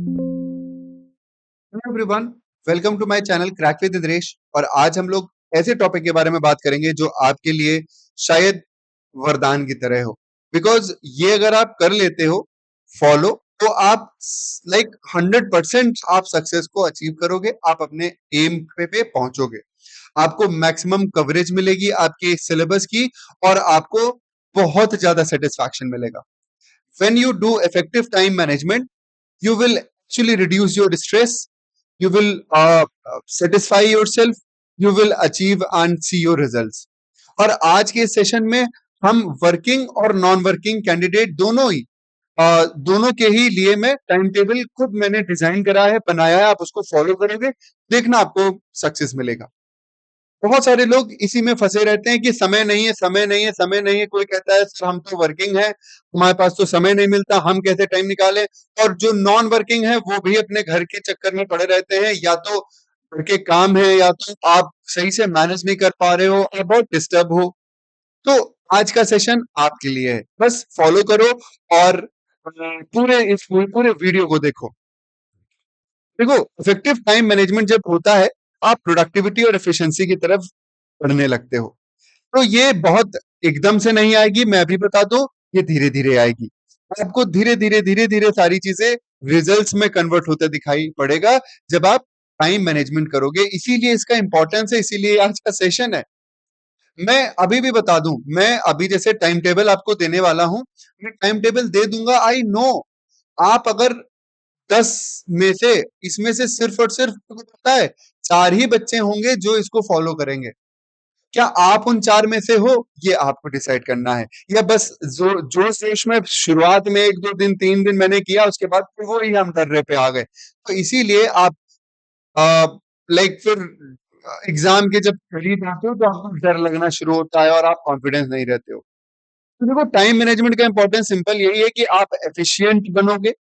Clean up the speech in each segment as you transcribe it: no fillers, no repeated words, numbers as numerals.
Hello everyone, welcome to my channel crack with Indresh. और आज हम लोग ऐसे टॉपिक के बारे में बात करेंगे जो आपके लिए शायद वरदान की तरह हो। बिकॉज ये अगर आप कर लेते हो फॉलो, तो आप 100% आप सक्सेस को अचीव करोगे, आप अपने एम पे पहुंचोगे। आपको मैक्सिमम कवरेज मिलेगी आपके सिलेबस की, और आपको बहुत ज्यादा सेटिस्फैक्शन मिलेगा। When you do effective time management, you will actually reduce your stress, you will satisfy yourself, you will achieve and see your results। और आज के सेशन में हम वर्किंग और नॉन वर्किंग कैंडिडेट दोनों के ही लिए मैं टाइम टेबल खुद मैंने डिजाइन करा है, बनाया है। आप उसको फॉलो करोगे, देखना आपको सक्सेस मिलेगा। बहुत सारे लोग इसी में फंसे रहते हैं कि समय नहीं है, समय नहीं है, समय नहीं है। कोई कहता है सर हम तो वर्किंग है, हमारे पास तो समय नहीं मिलता, हम कैसे टाइम निकालें। और जो नॉन वर्किंग है वो भी अपने घर के चक्कर में पड़े रहते हैं, या तो घर के काम है, या तो आप सही से मैनेज नहीं कर पा रहे हो, आप बहुत डिस्टर्ब हो। तो आज का सेशन आपके लिए है, बस फॉलो करो और पूरे वीडियो को देखो। देखो, इफेक्टिव टाइम मैनेजमेंट जब होता है, आप प्रोडक्टिविटी और एफिशिएंसी की तरफ बढ़ने लगते हो। तो ये बहुत एकदम से नहीं आएगी, मैं अभी बता दूं, ये धीरे धीरे आएगी। आपको धीरे धीरे सारी चीजें रिजल्ट्स में कन्वर्ट होते दिखाई पड़ेगा जब आप टाइम मैनेजमेंट करोगे। इसीलिए इसका इंपॉर्टेंस है, इसीलिए आज का सेशन है। मैं अभी भी बता दूं, मैं अभी जैसे टाइम टेबल आपको देने वाला हूं, मैं टाइम टेबल दे दूंगा। आई नो आप अगर 10 में से, इसमें से सिर्फ और सिर्फ आपको पता है 4 ही बच्चे होंगे जो इसको फॉलो करेंगे। क्या आप उन 4 में से हो, ये आपको डिसाइड करना है। या बस जो जो जोश में शुरुआत में 1-2 दिन 3 दिन मैंने किया, उसके बाद फिर वो ही हम दर्रे पे आ गए। तो इसीलिए आप फिर एग्जाम के जब करीब आते हो तो आपको डर लगना शुरू होता है और आप कॉन्फिडेंस नहीं रहते हो। तो देखो, टाइम मैनेजमेंट का इंपॉर्टेंस सिंपल यही है कि आप एफिशिएंट बनोगे,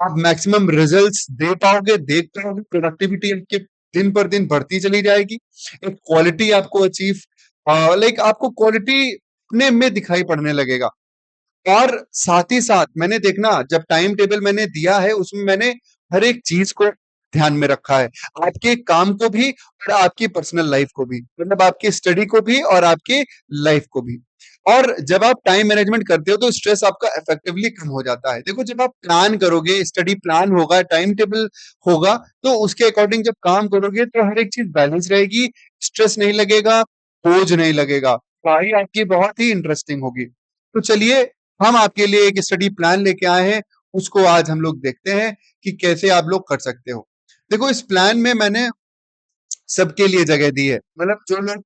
आप मैक्सिमम रिजल्ट्स दे पाओगे, देख पाओगे, प्रोडक्टिविटी आपके दिन पर दिन बढ़ती चली जाएगी। एक क्वालिटी आपको अचीव, आपको क्वालिटी अपने में दिखाई पड़ने लगेगा। और साथ ही साथ मैंने देखना, जब टाइम टेबल मैंने दिया है उसमें मैंने हर एक चीज को ध्यान में रखा है, आपके काम को भी और आपकी पर्सनल लाइफ को भी, मतलब आपकी स्टडी को भी और आपकी लाइफ को भी। और जब आप टाइम मैनेजमेंट करते हो तो स्ट्रेस आपका इफेक्टिवली कम हो जाता है। देखो, जब आप प्लान करोगे, स्टडी प्लान होगा, टाइम टेबल होगा, तो उसके अकॉर्डिंग जब काम करोगे तो हर एक चीज बैलेंस रहेगी, स्ट्रेस नहीं लगेगा, बोझ नहीं लगेगा, पढ़ाई आपकी बहुत ही इंटरेस्टिंग होगी। तो चलिए, हम आपके लिए एक स्टडी प्लान लेके आए हैं, उसको आज हम लोग देखते हैं कि कैसे आप लोग कर सकते हो। देखो, इस प्लान में मैंने सबके लिए जगह दी है, मतलब जो लोग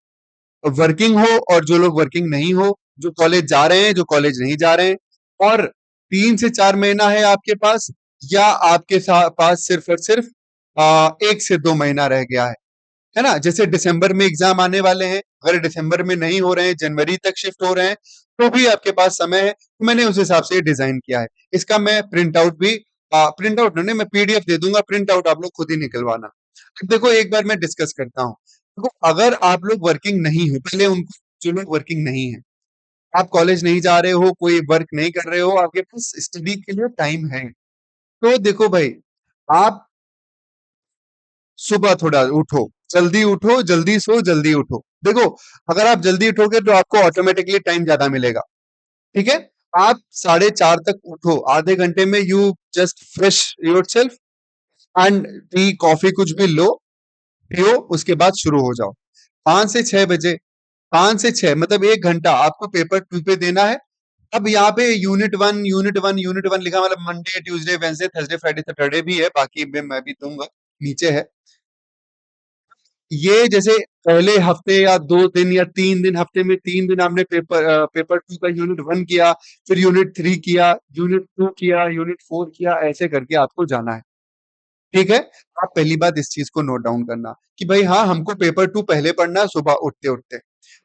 वर्किंग हो और जो लोग वर्किंग नहीं हो, जो कॉलेज जा रहे हैं, जो कॉलेज नहीं जा रहे हैं। और 3 से 4 महीना है आपके पास, या आपके पास सिर्फ और सिर्फ 1 से 2 महीना रह गया है ना। जैसे दिसंबर में एग्जाम आने वाले हैं, अगर दिसंबर में नहीं हो रहे हैं, जनवरी तक शिफ्ट हो रहे हैं, तो भी आपके पास समय है। तो मैंने उस हिसाब से डिजाइन किया है। इसका मैं प्रिंट आउट भी, प्रिंट आउट नहीं, मैं पीडीएफ दे दूंगा, प्रिंट आउट आप लोग खुद ही निकलवाना। अब देखो, एक बार मैं डिस्कस करता हूँ। देखो, अगर आप लोग वर्किंग नहीं हो, पहले उनको, जो लोग वर्किंग नहीं है, आप कॉलेज नहीं जा रहे हो, कोई वर्क नहीं कर रहे हो, आपके पास स्टडी के लिए टाइम है, तो देखो भाई, आप सुबह थोड़ा उठो, जल्दी सो, जल्दी उठो। देखो, अगर आप जल्दी उठोगे तो आपको ऑटोमेटिकली टाइम ज्यादा मिलेगा। ठीक है, आप 4:30 तक उठो, आधे घंटे में you just fresh your self and tea coffee कुछ भी लो, पियो, उसके बाद शुरू हो जाओ। 5 से 6 बजे, 5 से 6 मतलब 1 घंटा आपको पेपर 2 पे देना है। अब यहाँ पे यूनिट वन लिखा, मतलब Monday, Tuesday, Wednesday, Thursday, Friday, Saturday भी है, बाकी में मैं भी दूंगा, नीचे है। ये जैसे पहले हफ्ते या 2 दिन या 3 दिन, हफ्ते में 3 दिन आपने पेपर 2 का यूनिट 1 किया, फिर यूनिट 3 किया, यूनिट 2 किया, यूनिट 4 किया, ऐसे करके आपको जाना है। ठीक है, आप पहली बात इस चीज को नोट डाउन करना कि भाई हाँ, हमको पेपर 2 पहले पढ़ना है, सुबह उठते उठते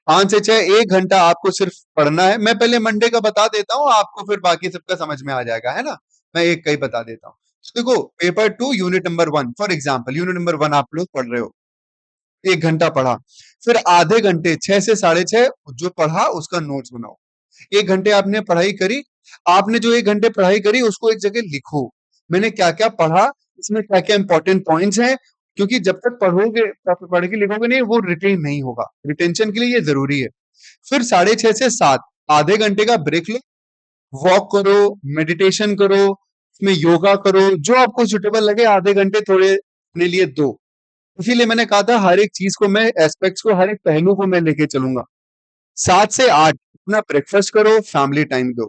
5 से 6 1 घंटा आपको सिर्फ पढ़ना है। मैं पहले मंडे का बता देता हूँ आपको, फिर बाकी सबका समझ में आ जाएगा, है ना। मैं एक का ही बता देता हूँ। देखो, paper 2 unit number 1, for example unit number 1 आप लोग पढ़ रहे हो, 1 घंटा पढ़ा, फिर आधे घंटे 6 से 6:30 जो पढ़ा उसका नोट्स बनाओ। 1 घंटे आपने पढ़ाई करी, आपने जो 1 घंटे पढ़ाई करी उसको एक जगह लिखो। मैंने क्या-क्या पढ़ा, इसमें क्या-क्या इंपॉर्टेंट पॉइंट्स हैं, क्योंकि जब तक पढ़ोगे पढ़ के लिखोगे नहीं, वो रिटेन नहीं होगा। रिटेंशन के लिए ये ज़रूरी है। फिर 6:30 से 7 आधे घंटे का ब्रेक लो, वॉक करो, मेडिटेशन करो, इसमें योगा करो, जो आपको सूटेबल लगे आधे घंटे थोड़े अपने लिए दो। इसीलिए मैंने कहा था हर एक चीज़ को मैं एस्पेक्ट्स को, हर एक पहलू को मैं लेके चलूँगा। 7 से 8 अपना ब्रेकफास्ट करो, फैमिली टाइम दो।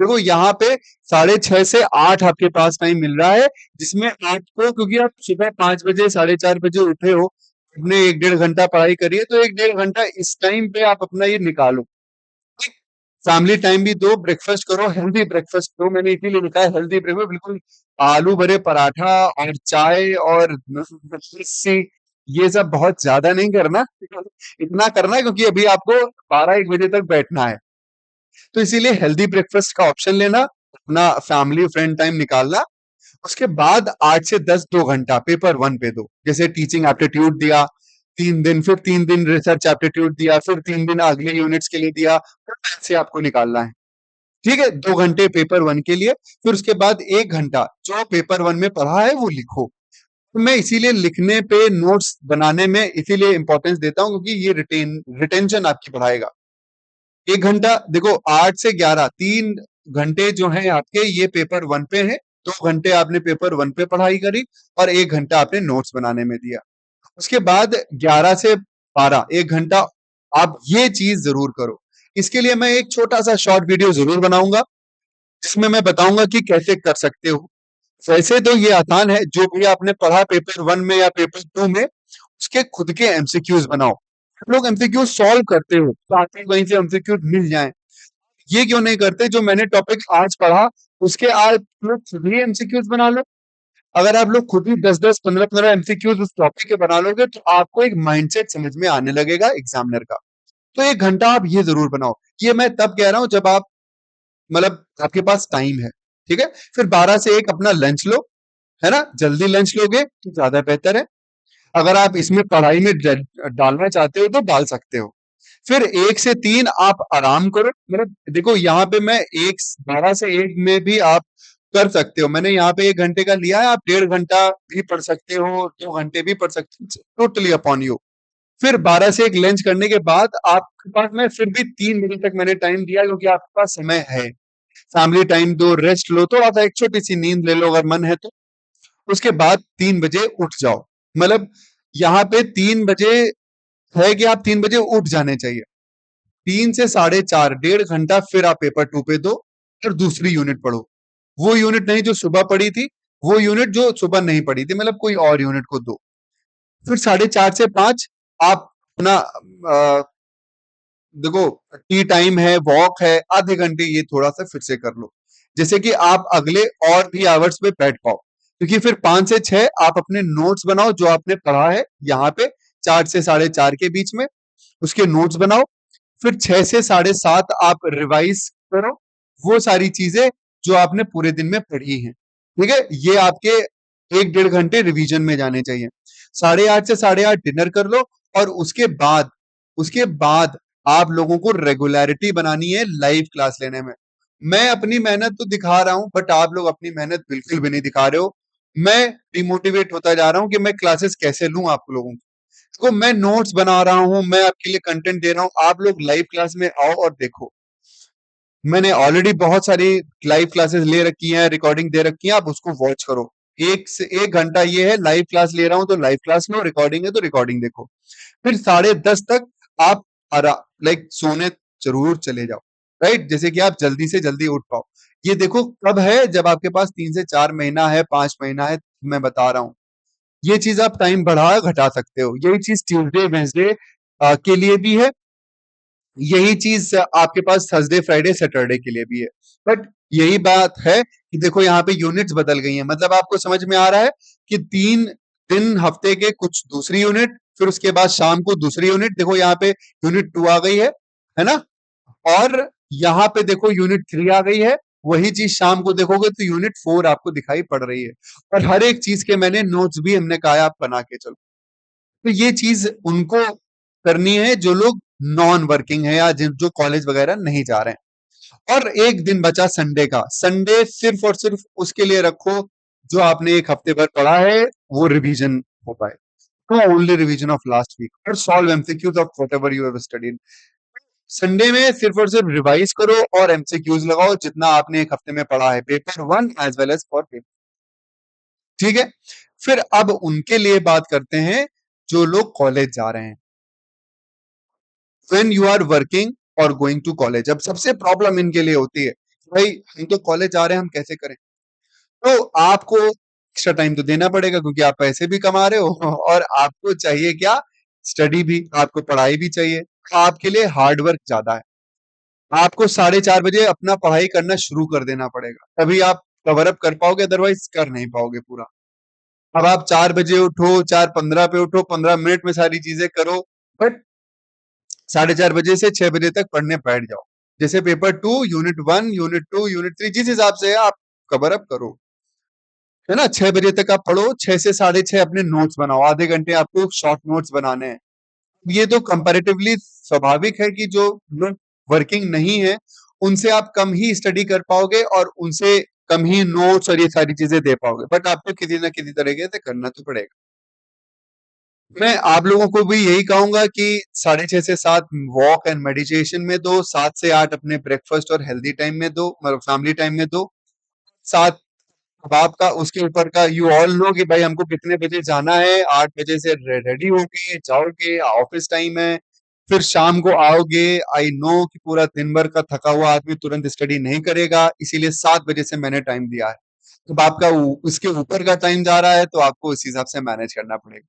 देखो यहाँ पे 6:30 से 8 आपके पास टाइम मिल रहा है, जिसमें आपको, क्योंकि आप सुबह 5 बजे 4:30 बजे उठे हो, अपने 1 डेढ़ घंटा पढ़ाई करिए, तो 1 डेढ़ घंटा इस टाइम पे आप अपना ये निकालो। फैमिली टाइम भी दो, ब्रेकफास्ट करो, हेल्दी ब्रेकफास्ट करो। मैंने इसीलिए लिखा है हेल्दी ब्रेकफास्ट, बिल्कुल आलू भरे पराठा और चाय और लस्सी, ये सब बहुत ज्यादा नहीं करना। इतना करना है क्योंकि अभी आपको 12-1 बजे तक बैठना है, तो इसीलिए हेल्दी ब्रेकफास्ट का ऑप्शन लेना, अपना फैमिली फ्रेंड टाइम निकालना। उसके बाद 8 से 10 2 घंटा पेपर वन पे दो, जैसे टीचिंग एप्टीट्यूड दिया 3 दिन, फिर 3 दिन रिसर्च एप्टीट्यूड दिया, फिर 3 दिन अगले यूनिट्स के लिए दिया, तो ऐसे आपको निकालना है। ठीक है, 2 घंटे पेपर वन के लिए, फिर उसके बाद 1 घंटा जो पेपर वन में पढ़ा है वो लिखो। तो मैं इसीलिए लिखने पे, नोट्स बनाने में इसीलिए इंपॉर्टेंस देता हूँ, क्योंकि ये रिटेंशन आपकी बढ़ाएगा। 1 घंटा देखो, 8 से 11 3 घंटे जो है आपके, ये पेपर वन पे है। 2 घंटे आपने पेपर वन पे पढ़ाई करी और 1 घंटा आपने नोट्स बनाने में दिया। उसके बाद 11 से 12 1 घंटा आप ये चीज जरूर करो। इसके लिए मैं एक छोटा सा शॉर्ट वीडियो जरूर बनाऊंगा, जिसमें मैं बताऊंगा कि कैसे कर सकते हो। वैसे तो ये आसान है, जो भी आपने पढ़ा पेपर वन में या पेपर टू में, उसके खुद के एमसीक्यूज बनाओ। आप लोग एमसीक्यूज सॉल्व करते हो, ताकि वहीं से एमसीक्यूज मिल जाए। ये क्यों नहीं करते, जो मैंने टॉपिक आज पढ़ा उसके आप लोग खुद ही एमसीक्यूज बना लो। अगर आप लोग खुद ही 10-10 15-15 एमसीक्यूज उस टॉपिक के बना लोगे, तो आपको एक माइंडसेट समझ में आने लगेगा एग्जामिनर का। तो 1 घंटा आप ये जरूर बनाओ। ये मैं तब कह रहा हूं जब आप, मतलब आपके पास टाइम है। ठीक है, फिर 12 से 1 अपना लंच लो, है ना, जल्दी लंच लोगे तो ज्यादा बेहतर है। अगर आप इसमें पढ़ाई में डालना चाहते हो तो डाल सकते हो। फिर 1 से 3 आप आराम करो। मतलब देखो यहाँ पे मैं 12 से 1 में भी आप कर सकते हो। मैंने यहाँ पे 1 घंटे का लिया है, आप 1.5 घंटा भी पढ़ सकते हो, 2 घंटे भी पढ़ सकते हो, टोटली अपॉन यू। फिर 12 से 1 लंच करने के बाद आपके पास, मैं फिर भी 3 बजे तक मैंने टाइम दिया, क्योंकि आपके पास समय है। फैमिली टाइम दो, रेस्ट लो, थोड़ा सा एक छोटी सी नींद ले लो अगर मन है तो। उसके बाद 3 बजे उठ जाओ। मतलब यहाँ पे 3 बजे है कि आप 3 बजे उठ जाने चाहिए। 3 से 4:30 1.5 घंटा फिर आप पेपर टू पे दो और दूसरी यूनिट पढ़ो। वो यूनिट नहीं जो सुबह पढ़ी थी, वो यूनिट जो सुबह नहीं पढ़ी थी, मतलब कोई और यूनिट को दो। फिर 4:30 से 5 आप अपना देखो, टी टाइम है, वॉक है, आधे घंटे ये थोड़ा सा फिर से कर लो, जैसे कि आप अगले और भी आवर्स में बैठ पाओ। क्योंकि फिर 5 से 6 आप अपने नोट्स बनाओ, जो आपने पढ़ा है यहाँ पे 4 से 4:30 के बीच में, उसके नोट्स बनाओ। फिर 6 से 7:30 आप रिवाइज करो वो सारी चीजें जो आपने पूरे दिन में पढ़ी हैं। ठीक है, ये आपके 1 डेढ़ घंटे रिवीजन में जाने चाहिए। 8:30 से 8:30 डिनर कर लो, और उसके बाद आप लोगों को रेगुलरिटी बनानी है लाइव क्लास लेने में। मैं अपनी मेहनत तो दिखा रहा हूं, बट आप लोग अपनी मेहनत बिल्कुल भी नहीं दिखा रहे हो। मैं डिमोटिवेट होता जा रहा हूं कि मैं क्लासेस कैसे लूं आप लोगों को। तो मैं नोट्स बना रहा हूं, मैं आपके लिए कंटेंट दे रहा हूं, आप लोग लाइव क्लास में आओ और देखो। मैंने ऑलरेडी बहुत सारी लाइव क्लासेस ले रखी हैं, रिकॉर्डिंग दे रखी है, आप उसको वॉच करो। 1 से 1 घंटा ये है, लाइव क्लास ले रहा हूं तो लाइव क्लास लो, रिकॉर्डिंग है तो रिकॉर्डिंग देखो। फिर 10:30 तक आप लाइक सोने जरूर चले जाओ। राइट, जैसे कि आप जल्दी से जल्दी उठ पाओ। ये देखो कब है, जब आपके पास 3 से 4 महीना है, 5 महीना है, मैं बता रहा हूँ। ये चीज आप टाइम बढ़ा घटा सकते हो। यही चीज ट्यूसडे वेंसडे के लिए भी है। यही चीज आपके पास थर्सडे फ्राइडे सैटरडे के लिए भी है। बट यही बात है कि देखो यहाँ पे यूनिट्स बदल गई हैं। मतलब आपको समझ में आ रहा है कि 3 दिन हफ्ते के कुछ दूसरी यूनिट, फिर उसके बाद शाम को दूसरी यूनिट। देखो यहाँ पे यूनिट 2 आ गई है ना, और यहाँ पे देखो यूनिट 3 आ गई है। वही चीज शाम को देखोगे तो यूनिट 4 आपको दिखाई पड़ रही है। और हर एक चीज के मैंने नोट्स भी, हमने कहा है, आप बना के चलो। तो ये चीज उनको करनी है जो लोग नॉन वर्किंग है, या जो कॉलेज वगैरह नहीं जा रहे हैं। और एक दिन बचा संडे का। संडे सिर्फ और सिर्फ उसके लिए रखो, जो आपने एक हफ्ते भर पढ़ा है वो रिवीजन हो पाए। तो only revision of last week और solve MCQs of whatever you have studied. Sunday में सिर्फ और सिर्फ रिवाइज करो और एमसीक्यूज लगाओ जितना आपने एक हफ्ते में पढ़ा है, paper one as well as for paper. ठीक है, फिर अब उनके लिए बात करते हैं जो लोग कॉलेज जा रहे हैं। व्हेन यू आर वर्किंग और गोइंग टू कॉलेज, अब सबसे प्रॉब्लम इनके लिए होती है, भाई हम तो कॉलेज जा रहे हैं, हम कैसे करें? तो आपको एक्स्ट्रा टाइम तो देना पड़ेगा क्योंकि आप पैसे भी कमा रहे हो और आपको चाहिए क्या, स्टडी भी, आपको पढ़ाई भी चाहिए। आपके लिए हार्ड वर्क ज्यादा है। आपको 4:30 बजे अपना पढ़ाई करना शुरू कर देना पड़ेगा, तभी आप कवर अप कर पाओगे, अदरवाइज कर नहीं पाओगे पूरा। अब आप 4 बजे उठो, 4:15 पे उठो, 15 मिनट में सारी चीजें करो, बट 4:30 बजे से 6 बजे तक पढ़ने बैठ जाओ। जैसे पेपर 2, यूनिट 1, यूनिट 2, यूनिट 3, जिस हिसाब से है आप कवर अप करो, है ना। 6 बजे तक आप पढ़ो, 6 से 6:30 अपने नोट्स बनाओ, आधे घंटे आपको शॉर्ट नोट्स बनाने हैं। ये तो कंपैरेटिवली स्वाभाविक है कि जो लोग वर्किंग नहीं है उनसे आप कम ही स्टडी कर पाओगे और उनसे कम ही नोट्स और ये सारी चीजें दे पाओगे, बट आपको किसी ना किसी तरीके से करना तो पड़ेगा। मैं आप लोगों को भी यही कहूंगा कि 6:30 से 7 वॉक एंड मेडिटेशन में दो, 7 से 8 अपने ब्रेकफास्ट और हेल्दी टाइम में दो, मतलब फैमिली टाइम में दो। 7 अब आपका उसके ऊपर का यू ऑल नो कि भाई हमको कितने बजे जाना है, 8 बजे से रेडी होके जाओगे, ऑफिस टाइम है, फिर शाम को आओगे। आई नो कि पूरा दिन भर का थका हुआ आदमी तुरंत स्टडी नहीं करेगा, इसीलिए 7 बजे से मैंने टाइम दिया है। तो आपका उसके ऊपर का टाइम जा रहा है तो आपको इस हिसाब से मैनेज करना पड़ेगा।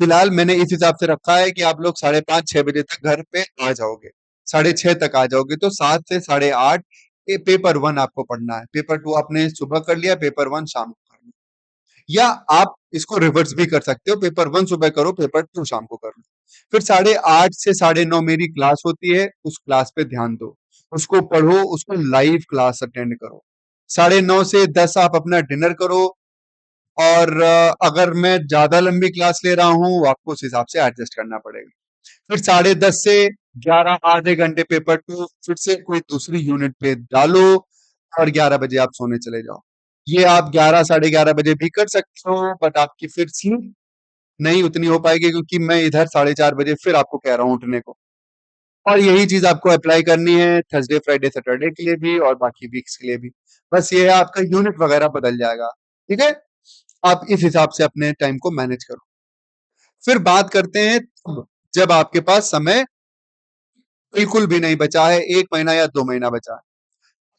फिलहाल मैंने इस हिसाब से रखा है कि आप लोग 5:30-6 बजे तक घर पे आ जाओगे, 6:30 तक आ जाओगे, तो 7 से 8:30 ये पेपर वन आपको पढ़ना है, पेपर टू आपने सुबह कर लिया, पेपर वन शाम को कर लिया। या आप इसको रिवर्स भी कर सकते हो, पेपर वन सुबह करो, पेपर टू शाम को कर लो। फिर 8:30 से 9:30 मेरी क्लास होती है, उस क्लास पे ध्यान दो, उसको पढ़ो, उसको लाइव क्लास अटेंड करो। 9:30 से 10 आप अपना डिनर करो, और अगर मैं ज्यादा लंबी क्लास ले रहा हूँ आपको उस हिसाब से एडजस्ट करना पड़ेगा। फिर 10:30 से 11 आधे घंटे पेपर टू, फिर से कोई दूसरी यूनिट पे डालो और 11 बजे आप सोने चले जाओ। ये आप 11 साढ़े 11 बजे भी कर सकते हो, बट आपकी फिर स्लीप नहीं उतनी हो पाएगी क्योंकि मैं इधर 4:30 बजे फिर आपको कह रहा हूँ उठने को। और यही चीज आपको अप्लाई करनी है थर्सडे फ्राइडे सैटरडे के लिए भी और बाकी वीक्स के लिए भी। बस ये है, आपका यूनिट वगैरह बदल जाएगा। ठीक है, आप इस हिसाब से अपने टाइम को मैनेज करो। फिर बात करते हैं तब जब आपके पास समय बिल्कुल भी नहीं बचा है, 1 महीना या 2 महीना बचा है।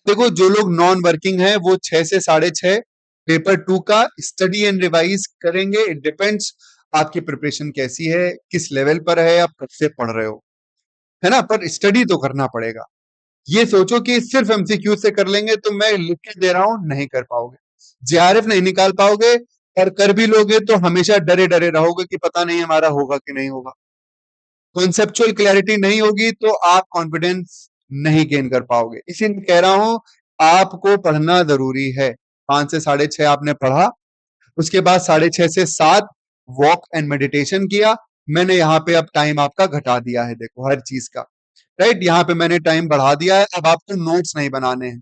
देखो जो लोग नॉन वर्किंग है वो 6 से 6:30 पेपर टू का स्टडी एंड रिवाइज करेंगे। इट डिपेंड्स आपकी प्रिपरेशन कैसी है, किस लेवल पर है, आप कब से पढ़ रहे हो, है ना। पर स्टडी तो करना पड़ेगा। ये सोचो कि सिर्फ एमसीक्यू से कर लेंगे तो मैं लिख के दे रहा हूं, नहीं कर पाओगे, जेआरएफ नहीं निकाल पाओगे, और कर भी लोगे तो हमेशा डरे डरे रहोगे कि पता नहीं हमारा होगा कि नहीं होगा। कॉन्सेप्चुअल क्लैरिटी नहीं होगी तो आप कॉन्फिडेंस नहीं गेन कर पाओगे। इसीलिए कह रहा हूं आपको पढ़ना जरूरी है। 5 से 6:30 आपने पढ़ा, उसके बाद 6:30 से 7 वॉक एंड मेडिटेशन किया। मैंने यहाँ पे अब टाइम आपका घटा दिया है, देखो हर चीज का, राइट। यहाँ पे मैंने टाइम बढ़ा दिया है, अब आपको नोट्स नहीं बनाने हैं।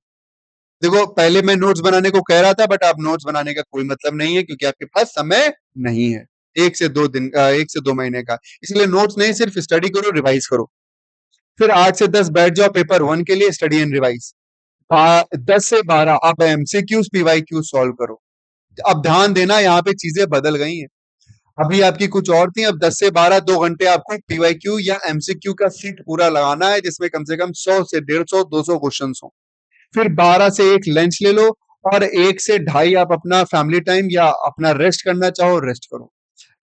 देखो पहले मैं नोट्स बनाने को कह रहा था, बट अब नोट्स बनाने का कोई मतलब नहीं है क्योंकि आपके पास समय नहीं है, 1 से 2 दिन 1 से 2 महीने का। इसलिए नोट्स नहीं, सिर्फ स्टडी करो, रिवाइज करो। फिर 8 से 10 बैठ जाओ पेपर वन के लिए, स्टडी एंड रिवाइज। 10 से 12 आप एमसीक्यूज पीवाईक्यू सॉल्व करो। अब ध्यान देना, यहाँ पे चीजें बदल गई हैं। अभी आपकी कुछ और थी, अब 10 से 12 2 घंटे आपको पीवाईक्यू या एमसीक्यू का सीट पूरा लगाना है, जिसमें कम से कम 100 से 150 200 क्वेश्चन हो। फिर 12 से 1 लंच ले लो, और 1 से 2:30 आप अपना फैमिली टाइम या अपना रेस्ट करना चाहो रेस्ट करो।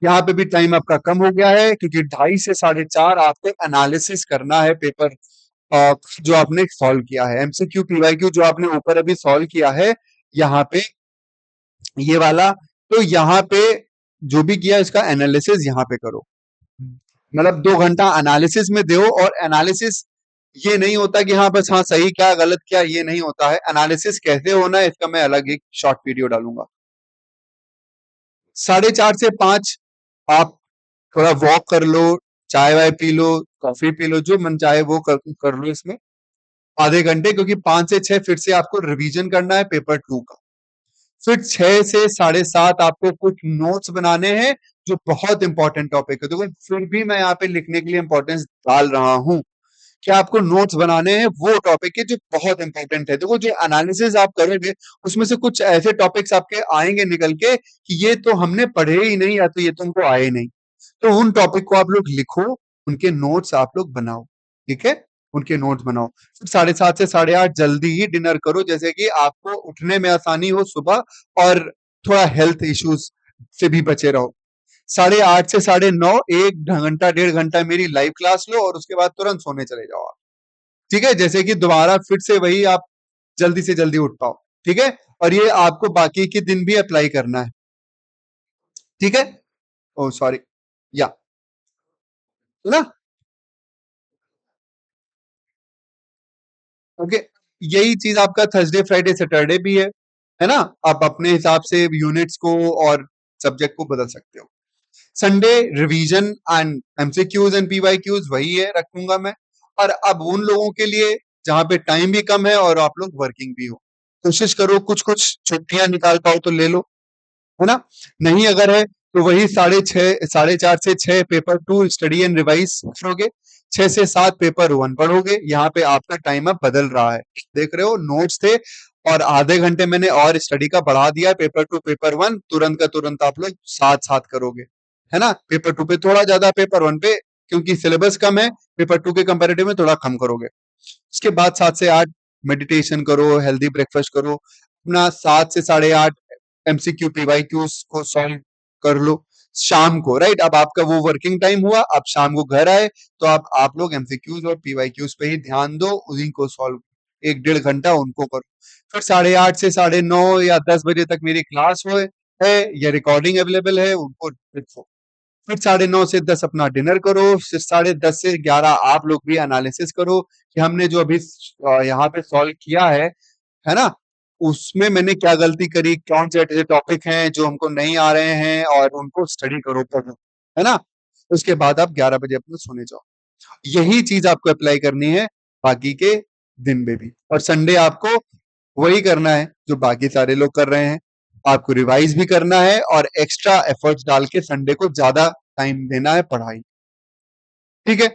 यहाँ पे भी टाइम आपका कम हो गया है क्योंकि 2:30 से 4:30 आपको एनालिसिस करना है पेपर जो आपने सॉल्व किया है, एमसीक्यू पीवाईक्यू जो आपने ऊपर अभी सॉल्व किया है यहाँ पे, ये वाला। तो यहाँ पे जो भी किया इसका एनालिसिस यहाँ पे करो, मतलब 2 घंटा एनालिसिस में दो। और एनालिसिस ये नहीं होता कि हाँ बस हाँ सही क्या गलत क्या, ये नहीं होता है। एनालिसिस कैसे होना है इसका मैं अलग एक शॉर्ट वीडियो डालूंगा। 4:30 से 5 आप थोड़ा वॉक कर लो, चाय Y P low, coffee P low, जो मन चाहे वो कर लो इसमें आधे घंटे, क्योंकि 5 से 6 फिर से आपको रिवीजन करना है पेपर टू का। फिर 6 से 7:30 आपको कुछ नोट्स बनाने हैं जो बहुत इंपॉर्टेंट टॉपिक है। देखो फिर भी मैं यहाँ पे लिखने के लिए इंपॉर्टेंस डाल रहा हूँ कि आपको नोट्स बनाने हैं वो टॉपिक है जो बहुत इंपॉर्टेंट है। देखो जो एनालिसिस आप करोगे उसमें से कुछ ऐसे टॉपिक्स आपके आएंगे निकल के कि ये तो हमने पढ़े ही नहीं या तो ये तुमको आए नहीं। तो उन टॉपिक को आप लोग लिखो, उनके नोट्स आप लोग बनाओ, ठीक है? उनके नोट्स बनाओ। फिर 7:30 से 8:30 जल्दी ही डिनर करो, जैसे कि आपको उठने में आसानी हो सुबह और थोड़ा हेल्थ इश्यूज से भी बचे रहो। 8:30 से 9:30 एक घंटा 1.5 घंटा मेरी लाइव क्लास लो और उसके बाद तुरंत सोने चले जाओ आप, ठीक है? जैसे कि दोबारा फिर से वही आप जल्दी से जल्दी उठ पाओ, ठीक है? और ये आपको बाकी के दिन भी अप्लाई करना है, ठीक है? ओ सॉरी, या ना, ओके। यही चीज आपका थर्सडे फ्राइडे सैटरडे भी है ना? आप अपने हिसाब से यूनिट्स को और सब्जेक्ट को बदल सकते हो। Sunday revision and MCQs and PYQs वही है रखूंगा मैं। और अब उन लोगों के लिए जहां पे टाइम भी कम है और आप लोग वर्किंग भी हो, कोशिश करो कुछ कुछ छुट्टियां निकाल पाओ तो ले लो, है ना? नहीं अगर है तो वही 4:30 से 6 पेपर 2 स्टडी एंड रिवाइज करोगे, 6 से 7 पेपर 1 पढ़ोगे। यहाँ पे आपका टाइम अब बदल रहा है, देख रहे हो नोट्स थे और आधे घंटे मैंने और स्टडी का बढ़ा दिया, पेपर 2 पेपर 1 तुरंत का तुरंत आप लोग साथ साथ करोगे, है ना? पेपर 2 पे थोड़ा ज्यादा, पेपर 1 पे क्योंकि सिलेबस कम है पेपर 2 के कंपेरेटिव में थोड़ा कम करोगे। उसके बाद 7 से 8 मेडिटेशन करो, हेल्दी ब्रेकफास्ट करो, अपना 7 से 8:30 एमसीक्यू पीवाईक्यूज को सॉल्व कर लो शाम को, राइट? अब आपका वो वर्किंग टाइम हुआ, अब शाम को घर आए तो आप लोग एमसीक्यूज और पीवाईक्यूज पे ही ध्यान दो, उन्हीं को सॉल्व 1 1.5 घंटा उनको करो। फिर 8:30 से 9:30 या 10 बजे तक मेरी क्लास हो है या रिकॉर्डिंग अवेलेबल है, उनको देखो। फिर 9:30 से 10 अपना डिनर करो, फिर 10:30 से 11 आप लोग भी एनालिसिस करो कि हमने जो अभी यहाँ पे सॉल्व किया है ना? उसमें मैंने क्या गलती करी, कौन से ऐसे टॉपिक हैं जो हमको नहीं आ रहे हैं और उनको स्टडी करो, पढ़ो, है ना? उसके बाद आप 11 बजे अपने सोने जाओ। यही चीज आपको अप्लाई करनी है बाकी के दिन में भी, और संडे आपको वही करना है जो बाकी सारे लोग कर रहे हैं। आपको रिवाइज भी करना है और एक्स्ट्रा एफर्ट्स डाल के संडे को ज्यादा टाइम देना है पढ़ाई, ठीक है?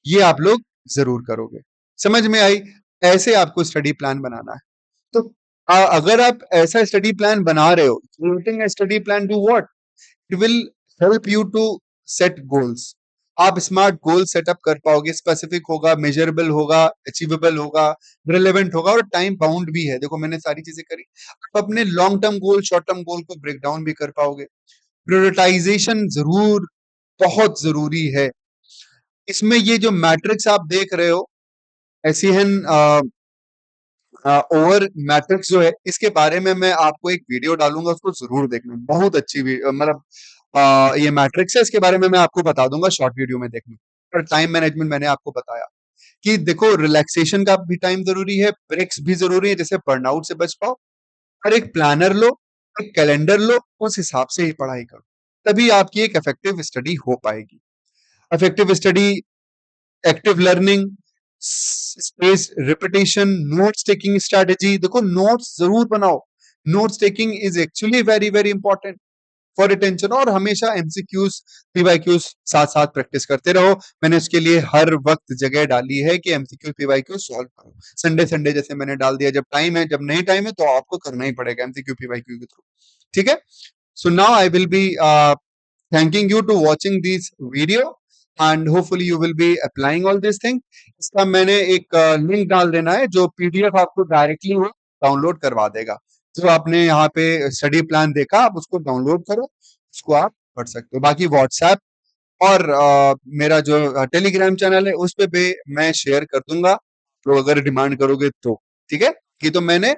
ये आप लोग जरूर करोगे। समझ में आई? ऐसे आपको स्टडी प्लान बनाना है। तो अगर आप ऐसा स्टडी प्लान बना रहे हो, creating a study plan do what? It will help you to set goals. आप स्मार्ट गोल सेटअप कर पाओगे, स्पेसिफिक होगा, मेजरेबल होगा, अचीवेबल होगा, रिलेवेंट होगा और टाइम बाउंड भी है। देखो मैंने सारी चीजें करी। आप अपने long term goal short term goal को ब्रेक डाउन भी कर पाओगे। प्रायोरिटाइजेशन जरूर बहुत जरूरी है। इसमें ये जो मैट्रिक्स आप देख रहे हो, एसीहन ओवर मैट्रिक्स जो है, इसके बारे में मैं आपको एक वीडियो डालूंगा, उसको जरूर देखना। बहुत अच्छी मतलब ये मैट्रिक्स है, इसके बारे में मैं आपको बता दूंगा शॉर्ट वीडियो में देखना। और टाइम मैनेजमेंट मैंने आपको बताया कि देखो रिलैक्सेशन का भी टाइम जरूरी है, ब्रेक्स भी जरूरी है, जैसे बर्नआउट से बच पाओ। और एक प्लानर लो, एक कैलेंडर लो, उस हिसाब से ही पढ़ाई करो, तभी आपकी एक इफेक्टिव स्टडी हो पाएगी। Effective study, active learning, space repetition, notes taking strategy. देखो नोट्स जरूर बनाओ, notes taking is actually very very important for attention. और हमेशा एमसीक्यूज पीवाईक्यूज साथ साथ प्रैक्टिस करते रहो। मैंने उसके लिए हर वक्त जगह डाली है कि एमसीक्यू पीवाईक्यू सॉल्व करो। संडे संडे जैसे मैंने डाल दिया, जब टाइम है, जब नहीं टाइम है तो आपको करना ही पड़ेगा एमसीक्यू पीवाईक्यू के थ्रू, ठीक है? So now I will be thanking you to watching this video and hopefully you will be applying all this thing। इसका मैंने एक लिंक डाल देना है जो पीडीएफ आपको डायरेक्टली वो डाउनलोड करवा देगा। जो आपने यहाँ पे स्टडी प्लान देखा आप उसको डाउनलोड करो, उसको आप पढ़ सकते हो। बाकी व्हाट्सएप और मेरा जो टेलीग्राम चैनल है उस पे मैं शेयर कर दूंगा, तो अगर डिमांड करोगे तो, ठीक है? ये तो मैंने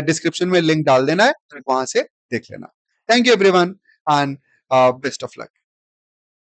डिस्क्रिप्शन में लिंक डाल देना है, वहां से देख लेना। Thank you everyone and best of luck.